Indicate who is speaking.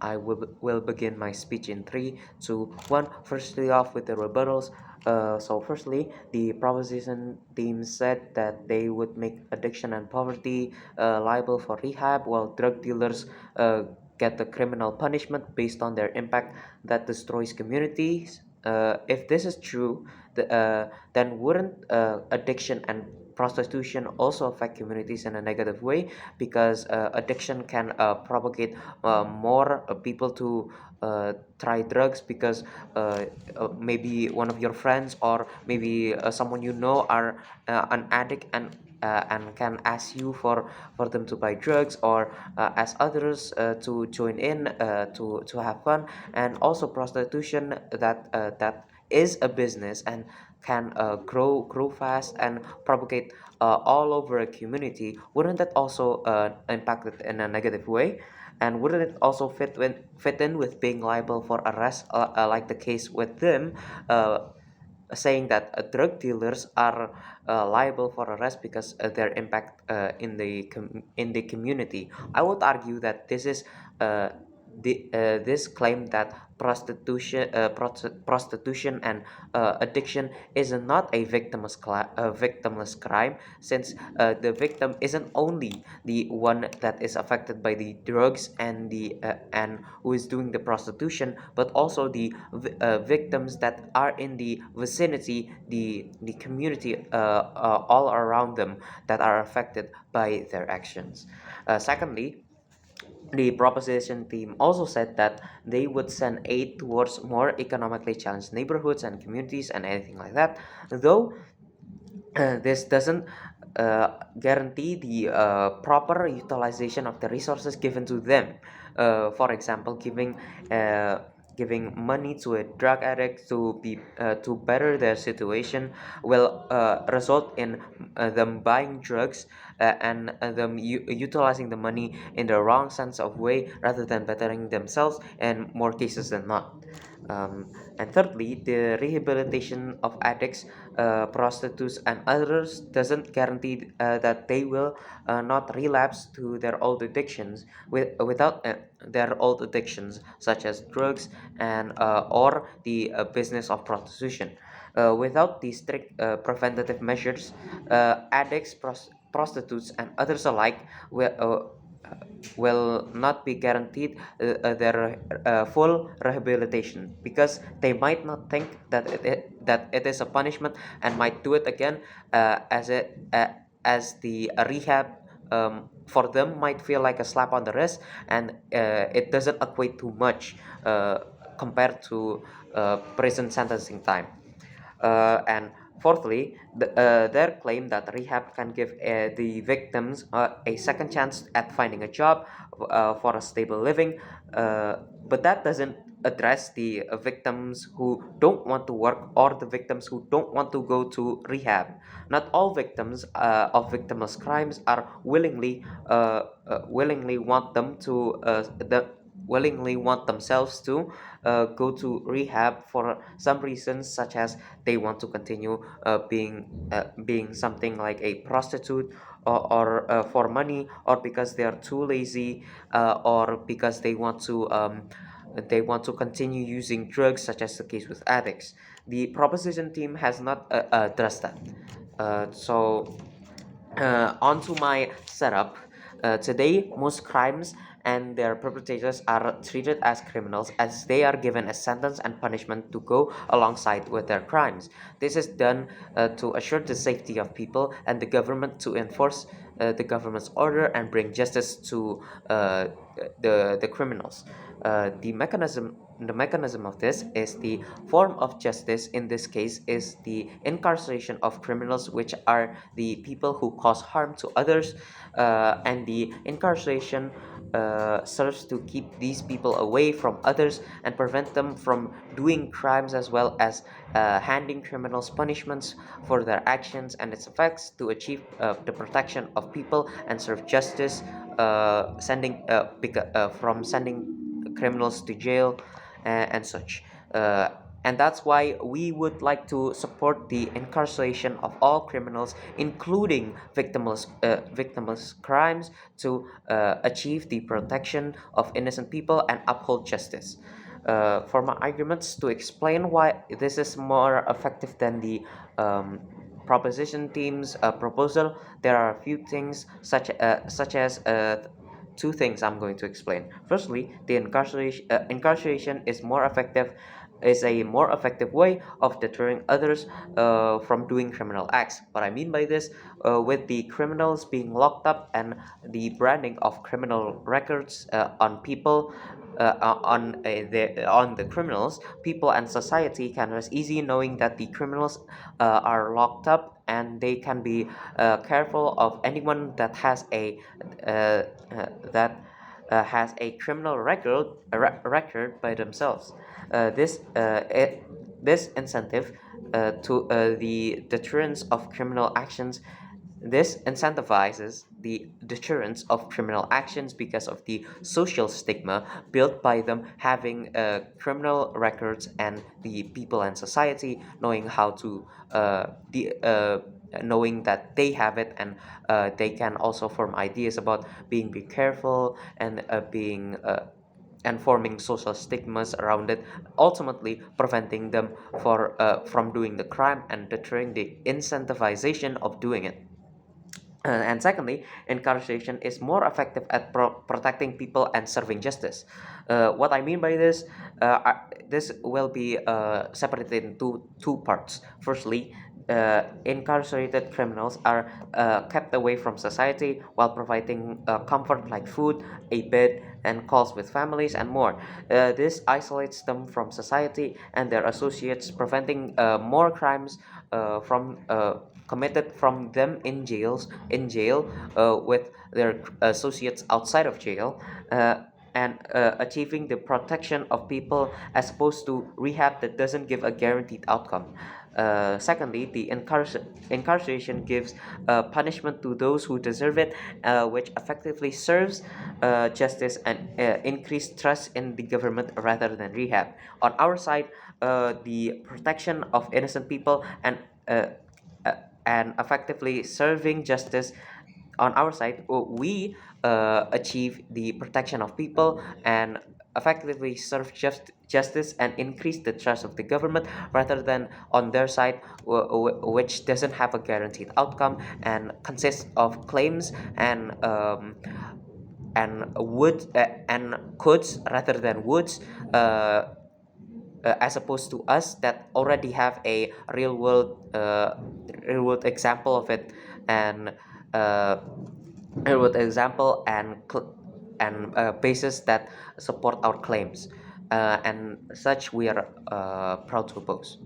Speaker 1: will begin my speech in 3, 2, 1. Firstly, off with the rebuttals. Firstly, the proposition team said that they would make addiction and poverty liable for rehab, while drug dealers get the criminal punishment based on their impact that destroys communities. If this is true, then wouldn't addiction and prostitution also affect communities in a negative way, because addiction can propagate more people to try drugs, because maybe one of your friends or maybe someone you know are an addict, and can ask you for them to buy drugs, or ask others to join in to have fun. And also prostitution, that is a business and can grow fast and propagate all over a community. Wouldn't that also impact it in a negative way? And wouldn't it also fit in with being liable for arrest, like the case with them, saying that drug dealers are liable for arrest because their impact in the community? I would argue that uh, this claim that prostitution and addiction is not a victimless crime, since the victim isn't only the one that is affected by the drugs and who is doing the prostitution, but also the victims that are in the vicinity, the community all around them, that are affected by their actions. Secondly, the proposition team also said that they would send aid towards more economically challenged neighborhoods and communities and anything like that, though this doesn't guarantee the proper utilization of the resources given to them. For example, giving money to a drug addict to better their situation will result in them buying drugs, and them utilizing the money in the wrong sense of way rather than bettering themselves in more cases than not. And thirdly, the rehabilitation of addicts, prostitutes, and others doesn't guarantee that they will not relapse to their old addictions without their old addictions, such as drugs and or the business of prostitution. Without these strict preventative measures, addicts, prostitutes, and others alike will not be guaranteed their full rehabilitation, because they might not think that it is a punishment, and might do it again, as the rehab for them might feel like a slap on the wrist, and it doesn't equate too much compared to prison sentencing time. And fourthly, their claim that rehab can give the victims a second chance at finding a job for a stable living, but that doesn't address the victims who don't want to work, or the victims who don't want to go to rehab. Not all victims of victimless crimes are willingly want them to willingly want themselves to go to rehab for some reasons, such as they want to continue being something like a prostitute, or for money, or because they are too lazy, or because they want to continue using drugs, such as the case with addicts. The proposition team has not addressed that. On to my setup. Today, most crimes and their perpetrators are treated as criminals, as they are given a sentence and punishment to go alongside with their crimes. This is done to assure the safety of people and the government, to enforce the government's order and bring justice to the criminals. The mechanism of this is the form of justice. In this case, is the incarceration of criminals, which are the people who cause harm to others, and the incarceration serves to keep these people away from others and prevent them from doing crimes, as well as handing criminals punishments for their actions and its effects, to achieve the protection of people and serve justice, from sending criminals to jail, and such. And that's why we would like to support the incarceration of all criminals, including victimless crimes, to achieve the protection of innocent people and uphold justice. For my arguments to explain why this is more effective than the um, proposition team's proposal, there are a few things such as two things I'm going to explain. Firstly, the incarceration is a more effective way of deterring others from doing criminal acts. What I mean by this, with the criminals being locked up and the branding of criminal records on people, on the criminals, people and society can rest easy knowing that the criminals are locked up, and they can be careful of anyone uh, that has a criminal record by themselves. This incentive to the deterrence of criminal actions this incentivizes the deterrence of criminal actions because of the social stigma built by them having criminal records, and the people and society knowing how to knowing that they have it, and they can also form ideas about being careful and being and forming social stigmas around it, ultimately preventing them from doing the crime and deterring the incentivization of doing it. And secondly, incarceration is more effective at protecting people and serving justice. What I mean by this, this will be separated in two parts. Firstly, incarcerated criminals are kept away from society while providing comfort like food, a bed, and calls with families and more. This isolates them from society and their associates, preventing more crimes from committed from them in jail with their associates outside of jail, and achieving the protection of people as opposed to rehab that doesn't give a guaranteed outcome. Secondly, the incarceration gives punishment to those who deserve it, which effectively serves justice and increased trust in the government rather than rehab. On our side, the protection of innocent people uh, uh, and effectively serving justice on our side, we achieve the protection of people and effectively serve justice and increase the trust of the government rather than on their side, which doesn't have a guaranteed outcome and consists of claims and would and coulds rather than woulds, as opposed to us that already have a real world example of it, and uh, real world example and basis that support our claims, and such we are proud to oppose.